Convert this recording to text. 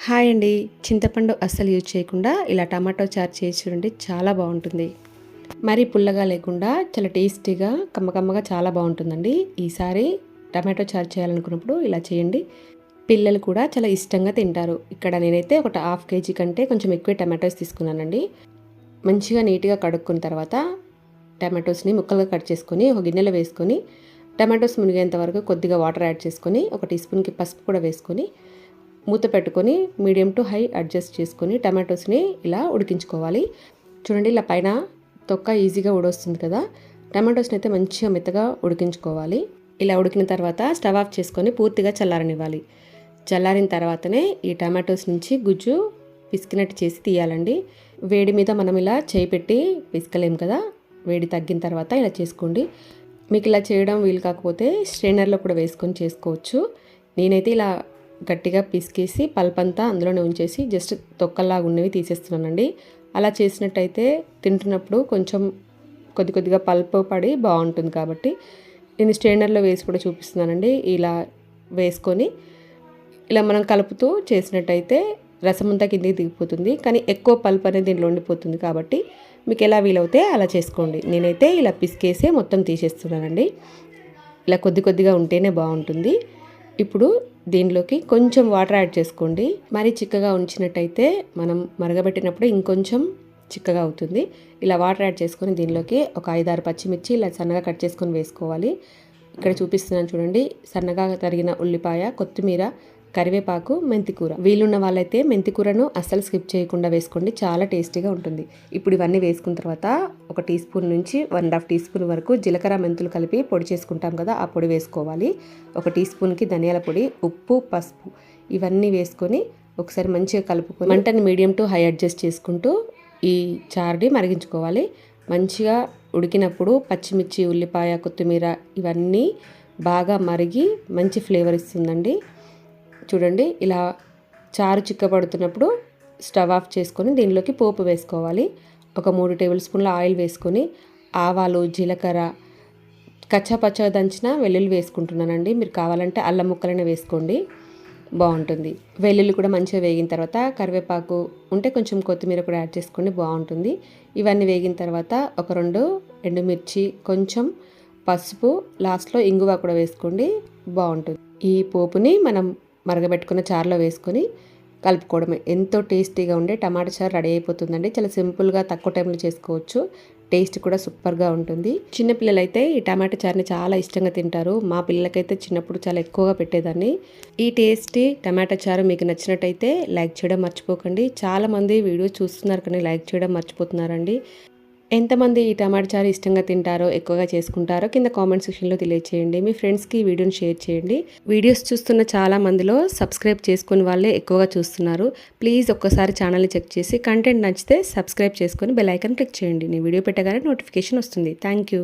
Hi అండి. చింతపండు అస్సలు యూజ్ చేయకుండా ఇలా టమాటో చారు చేసి చూడండి, చాలా బాగుంటుంది. మరీ పుల్లగా లేకుండా చాలా టేస్టీగా కమ్మకమ్మగా చాలా బాగుంటుందండి. ఈసారి టమాటో చారు చేయాలనుకున్నప్పుడు ఇలా చేయండి. పిల్లలు కూడా చాలా ఇష్టంగా తింటారు. ఇక్కడ నేనైతే ఒక హాఫ్ కేజీ కంటే కొంచెం ఎక్కువ టమాటోస్ తీసుకున్నానండి. మంచిగా నీట్గా కడుక్కున్న తర్వాత టమాటోస్ని ముక్కలుగా కట్ చేసుకొని ఒక గిన్నెలో వేసుకొని టమాటోస్ మునిగేంత వరకు కొద్దిగా వాటర్ యాడ్ చేసుకొని ఒక టీ స్పూన్కి పసుపు కూడా వేసుకొని మూత పెట్టుకొని మీడియం టు హై అడ్జస్ట్ చేసుకొని టమాటోస్ని ఇలా ఉడికించుకోవాలి. చూడండి, ఇలా పైన తొక్క ఈజీగా ఉడొస్తుంది కదా. టమాటోస్ని అయితే మంచిగా మెత్తగా ఉడికించుకోవాలి. ఇలా ఉడికిన తర్వాత స్టవ్ ఆఫ్ చేసుకొని పూర్తిగా చల్లారనివ్వాలి. చల్లారిన తర్వాతనే ఈ టమాటోస్ నుంచి గుజ్జు పిసికినట్టు చేసి తీయాలండి. వేడి మీద మనం ఇలా చేయి పెట్టి పిసకలేం కదా. వేడి తగ్గిన తర్వాత ఇలా చేసుకోండి. మీకు ఇలా చేయడం వీలు కాకపోతే స్ట్రైనర్లో కూడా వేసుకొని చేసుకోవచ్చు. నేనైతే ఇలా గట్టిగా పిసికేసి పల్పంతా అందులోనే ఉంచేసి జస్ట్ తొక్కల్లాగా ఉన్నవి తీసేస్తున్నానండి. అలా చేసినట్టయితే తింటున్నప్పుడు కొంచెం కొద్దిగా పల్పు పడి బాగుంటుంది. కాబట్టి నేను స్ట్రైనర్లో వేసి కూడా చూపిస్తున్నానండి. ఇలా వేసుకొని ఇలా మనం కలుపుతూ చేసినట్టయితే రసం అంతా కిందికి దిగిపోతుంది. కానీ ఎక్కువ పల్పు అనేది దీంట్లో ఉండిపోతుంది. కాబట్టి మీకు ఎలా వీలవుతే అలా చేసుకోండి. నేనైతే ఇలా పిసికేసి మొత్తం తీసేస్తున్నానండి. ఇలా కొద్దిగా ఉంటేనే బాగుంటుంది. ఇప్పుడు దీనిలోకి కొంచెం వాటర్ యాడ్ చేసుకోండి. మరీ చిక్కగా ఉంచినట్టయితే మనం మరగబెట్టినప్పుడు ఇంకొంచెం చిక్కగా అవుతుంది. ఇలా వాటర్ యాడ్ చేసుకొని దీనిలోకి ఒక 5-6 పచ్చిమిర్చి ఇలా సన్నగా కట్ చేసుకొని వేసుకోవాలి. ఇక్కడ చూపిస్తున్నాను చూడండి. సన్నగా తరిగిన ఉల్లిపాయ, కొత్తిమీర, కరివేపాకు, మెంతికూర. వీలున్న వాళ్ళైతే మెంతికూరను అస్సలు స్కిప్ చేయకుండా వేసుకోండి, చాలా టేస్టీగా ఉంటుంది. ఇప్పుడు ఇవన్నీ వేసుకున్న తర్వాత ఒక టీ స్పూన్ నుంచి 1.5 టీ స్పూన్ వరకు జీలకర్ర మెంతులు కలిపి పొడి చేసుకుంటాం కదా, ఆ పొడి వేసుకోవాలి. ఒక టీ స్పూన్కి ధనియాల పొడి, ఉప్పు, పసుపు ఇవన్నీ వేసుకొని ఒకసారి మంచిగా కలుపుకొని మంటని మీడియం టు హై అడ్జస్ట్ చేసుకుంటూ ఈ చారుని మరిగించుకోవాలి. మంచిగా ఉడికినప్పుడు పచ్చిమిర్చి, ఉల్లిపాయ, కొత్తిమీర ఇవన్నీ బాగా మరిగి మంచి ఫ్లేవర్ ఇస్తుందండి. చూడండి, ఇలా చారు చిక్కబడుతున్నప్పుడు స్టవ్ ఆఫ్ చేసుకొని దీనిలోకి పోపు వేసుకోవాలి. ఒక 3 టేబుల్ స్పూన్ల ఆయిల్ వేసుకొని ఆవాలు, జీలకర్ర, కచ్చాపచ్చగా దంచిన వెల్లుల్లి వేసుకుంటున్నానండి. మీరు కావాలంటే అల్లం ముక్కలనే వేసుకోండి, బాగుంటుంది. వెల్లుల్లి కూడా మంచిగా వేగిన తర్వాత కరివేపాకు ఉంటే కొంచెం కొత్తిమీర కూడా యాడ్ చేసుకోండి, బాగుంటుంది. ఇవన్నీ వేగిన తర్వాత ఒక 2 ఎండుమిర్చి, కొంచెం పసుపు, లాస్ట్లో ఇంగువ కూడా వేసుకోండి, బాగుంటుంది. ఈ పోపుని మనం మరగబెట్టుకున్న చారులో వేసుకొని కలుపుకోవడమే. ఎంతో టేస్టీగా ఉండే టమాటా చారు రెడీ అయిపోతుందండి. చాలా సింపుల్గా తక్కువ టైంలో చేసుకోవచ్చు. టేస్ట్ కూడా సూపర్గా ఉంటుంది. చిన్నపిల్లలు అయితే ఈ టమాటా చారుని చాలా ఇష్టంగా తింటారు. మా పిల్లలకైతే చిన్నప్పుడు చాలా ఎక్కువగా పెట్టేదాన్ని. ఈ టేస్టీ టమాటా చారు మీకు నచ్చినట్టయితే లైక్ చేయడం మర్చిపోకండి. చాలామంది వీడియో చూస్తున్నారు కానీ లైక్ చేయడం మర్చిపోతున్నారండి. ఎంతమంది ఈ టమాటా చారు ఇష్టంగా తింటారో, ఎక్కువగా చేసుకుంటారో కింద కామెంట్ సెక్షన్లో తెలియచేయండి. మీ ఫ్రెండ్స్కి ఈ వీడియోని షేర్ చేయండి. వీడియోస్ చూస్తున్న చాలా మందిలో సబ్స్క్రైబ్ చేసుకుని వాళ్ళే ఎక్కువగా చూస్తున్నారు. ప్లీజ్ ఒక్కసారి ఛానల్ని చెక్ చేసి కంటెంట్ నచ్చితే సబ్స్క్రైబ్ చేసుకొని బెల్ ఐకాన్ క్లిక్ చేయండి. నేను వీడియో పెట్టగానే నోటిఫికేషన్ వస్తుంది. Thank you.